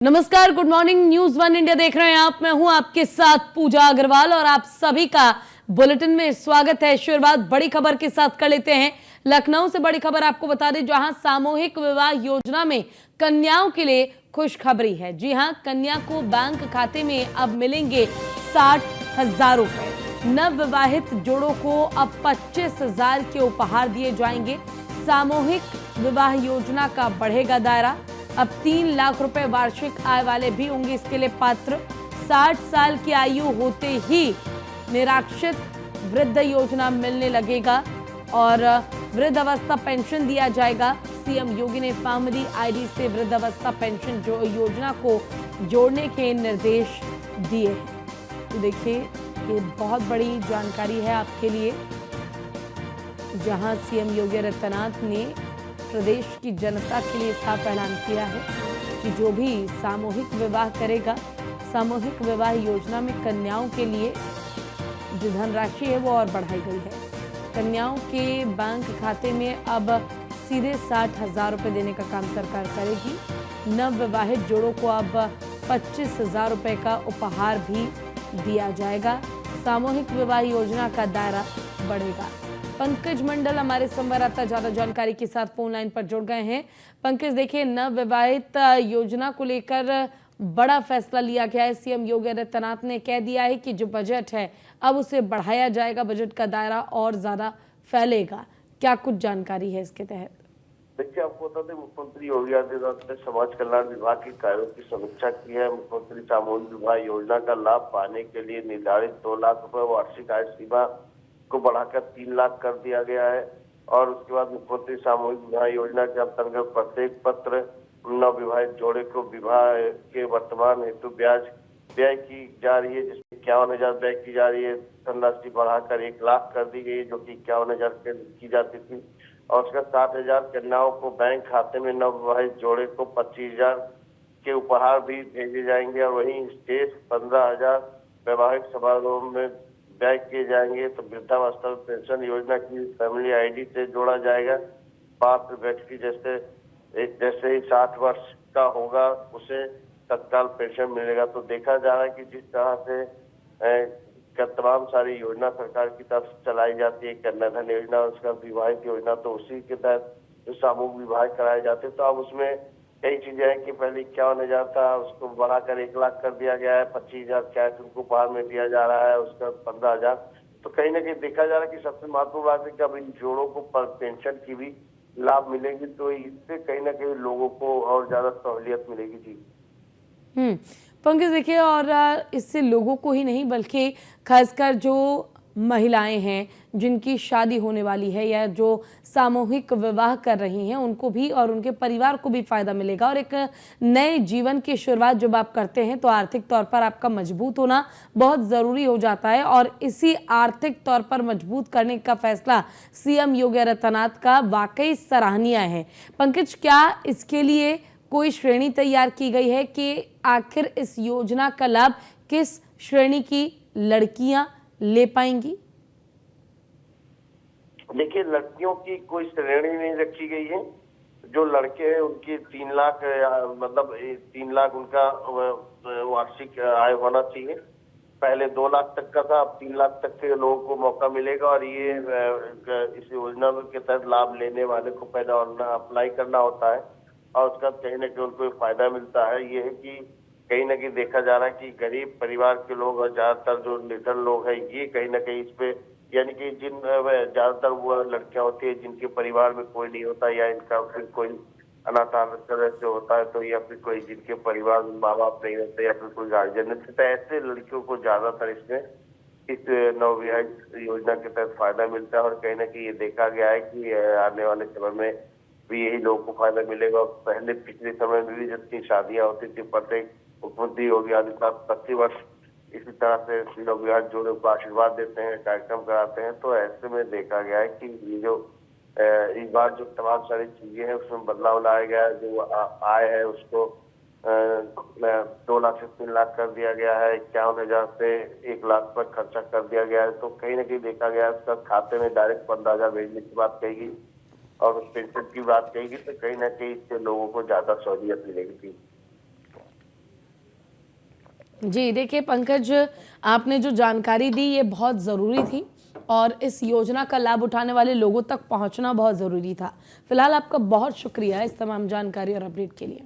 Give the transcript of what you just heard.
नमस्कार, good morning. News one India देख रहे हैं आप। मैं हूं आपके साथ पूजा अग्रवाल और आप सभी का बुलेटिन में स्वागत है। शुरुआत बड़ी खबर के साथ कर लेते हैं। लखनऊ से बड़ी खबर आपको बता दें, जहां सामूहिक विवाह योजना में कन्याओं के लिए खुशखबरी है। जी हां, कन्या को बैंक खाते में अब मिलेंगे 60,000 रुपए। नव विवाहित जोड़ों को अब 25,000 के उपहार दिए जाएंगे। सामूहिक विवाह योजना का बढ़ेगा दायरा। अब 3 लाख रुपए वार्षिक आय वाले भी होंगे इसके लिए पात्र। 60 साल की आयु होते ही निराश्रित वृद्ध योजना मिलने लगेगा और वृद्ध अवस्था पेंशन दिया जाएगा। सीएम योगी ने फैमिली आईडी से वृद्ध अवस्था पेंशन योजना को जोड़ने के निर्देश दिए हैं। तो देखिए, ये बहुत बड़ी जानकारी है आपके लिए, जहां सीएम योगी आदित्यनाथ ने प्रदेश की जनता के लिए साफ ऐलान किया है कि जो भी सामूहिक विवाह करेगा, सामूहिक विवाह योजना में कन्याओं के लिए जो धनराशि है वो और बढ़ाई गई है। कन्याओं के बैंक खाते में अब सीधे 60,000 रुपए देने का काम सरकार करेगी। नव विवाहित जोड़ों को अब 25,000 रुपए का उपहार भी दिया जाएगा। सामूहिक विवाह योजना का दायरा बढ़ेगा। पंकज मंडल हमारे संवाददाता ज्यादा जानकारी के साथ फोन लाइन पर जुड़ गए हैं। पंकज, देखिए, नव विवाहित योजना को लेकर बड़ा फैसला लिया गया है। सीएम योगी आदित्यनाथ ने कह दिया है कि जो बजट है अब उसे बढ़ाया जाएगा, बजट का दायरा और ज्यादा फैलेगा। क्या कुछ जानकारी है इसके तहत? देखिए, आपको बता दें, मुख्यमंत्री योगी आदित्यनाथ ने समाज कल्याण विभाग के कार्यों की समीक्षा की है। मुख्यमंत्री सामूहिक विवाह योजना का लाभ पाने के लिए निर्धारित 2 लाख रुपए वार्षिक आय सीमा को बढ़ाकर 3 लाख कर दिया गया है। और उसके बाद मुख्यमंत्री सामूहिक विवाह योजना के अंतर्गत प्रत्येक पत्र नव विवाहित जोड़े को विवाह के वर्तमान हेतु ब्याज व्यय की जा रही है, जिसमें 51,000 व्यय की जा रही है। धनराशि बढ़ाकर 1 लाख कर दी गई है, जो कि 51,000 की जाती थी। और उसका 60,000 कन्याओं को बैंक खाते में नव विवाहित जोड़े को 25,000 के उपहार भी भेजे जाएंगे। और वहीं शेष 15,000 वैवाहिक समारोह में व्यय किए जाएंगे। तो वृद्धावस्था पेंशन योजना की फैमिली आईडी से जोड़ा जाएगा। पात्र व्यक्ति जैसे ही 60 वर्ष का होगा उसे तत्काल पेंशन मिलेगा। तो देखा जा रहा है कि जिस तरह से तमाम सारी योजना सरकार की तरफ से चलाई जाती है, कन्याधन योजना, उसका विवाहित योजना, तो उसी के तहत जो सामूहिक विवाह कराए जाते हैं, तो अब उसमें कई चीजें हैं कि पहले 51,000 था, उसको बढ़ाकर 1 लाख कर दिया गया है। 25,000 कैश उनको उपहार में दिया जा रहा है, उसका 15,000। तो कहीं ना कहीं देखा जा रहा है कि सबसे महत्वपूर्ण बात है कि अब इन जोड़ों को पेंशन की भी लाभ मिलेगी, तो इससे कहीं ना कहीं लोगों को और ज्यादा सहूलियत मिलेगी। जी पंकज, देखिए, और इससे लोगों को ही नहीं बल्कि खासकर जो महिलाएं हैं जिनकी शादी होने वाली है या जो सामूहिक विवाह कर रही हैं, उनको भी और उनके परिवार को भी फायदा मिलेगा। और एक नए जीवन की शुरुआत जब आप करते हैं तो आर्थिक तौर पर आपका मजबूत होना बहुत ज़रूरी हो जाता है। और इसी आर्थिक तौर पर मजबूत करने का फैसला सीएम योगी आदित्यनाथ का वाकई सराहनीय है। पंकज, क्या इसके लिए कोई श्रेणी तैयार की गई है कि आखिर इस योजना का लाभ किस श्रेणी की लड़कियां ले पाएंगी? देखिए, लड़कियों की कोई श्रेणी नहीं रखी गई है। जो लड़के हैं उनकी 3 लाख मतलब 3 लाख उनका वार्षिक आय होना चाहिए। पहले 2 लाख तक का था, अब 3 लाख तक के लोगों को मौका मिलेगा। और ये इस योजना के तहत लाभ लेने वाले को पहले ऑनलाइन अप्लाई करना होता है और उसका कहीं ना कहीं उनको फायदा मिलता है। ये है कि कहीं ना कहीं देखा जा रहा है कि गरीब परिवार के लोग और ज्यादातर जो निर्धन लोग हैं, ये कहीं ना कहीं इस पे, यानी कि जिन ज्यादातर वो लड़कियां होती है जिनके परिवार में कोई नहीं होता, या इनका फिर कोई अनाथ से होता है, तो या फिर कोई जिनके परिवार में माँ बाप नहीं होते या फिर कोई गार्जियन नहीं होता, ऐसे लड़कियों को ज्यादातर इसमें इस नवविवाहित योजना के तहत फायदा मिलता है। और कहीं ना कहीं ये देखा गया है कि आने वाले समय में भी यही लोगों को फायदा मिलेगा। पहले पिछले समय में भी जितनी शादियां होती थी, प्रत्येक मुख्यमंत्री योगी आदित्यनाथ 25 वर्ष इसी तरह से नवविवाहित जोड़ों को आशीर्वाद देते हैं, कार्यक्रम कराते हैं। तो ऐसे में देखा गया है कि ये जो इस बार जो तमाम सारी चीजें हैं उसमें बदलाव लाया गया है। जो आय है उसको 2 लाख से 3 लाख कर दिया गया है। 51,000 से 1 लाख पर खर्चा कर दिया गया है। तो कहीं ना कहीं देखा गया है उसका खाते में डायरेक्ट 15,000 भेजने की बात कही और उस पेंशन की बात कहेगी, तो कहीं ना कहीं इससे लोगों को ज्यादा सहूलियत मिलेगी। जी, देखिए पंकज, आपने जो जानकारी दी ये बहुत ज़रूरी थी और इस योजना का लाभ उठाने वाले लोगों तक पहुंचना बहुत ज़रूरी था। फिलहाल आपका बहुत शुक्रिया इस तमाम जानकारी और अपडेट के लिए।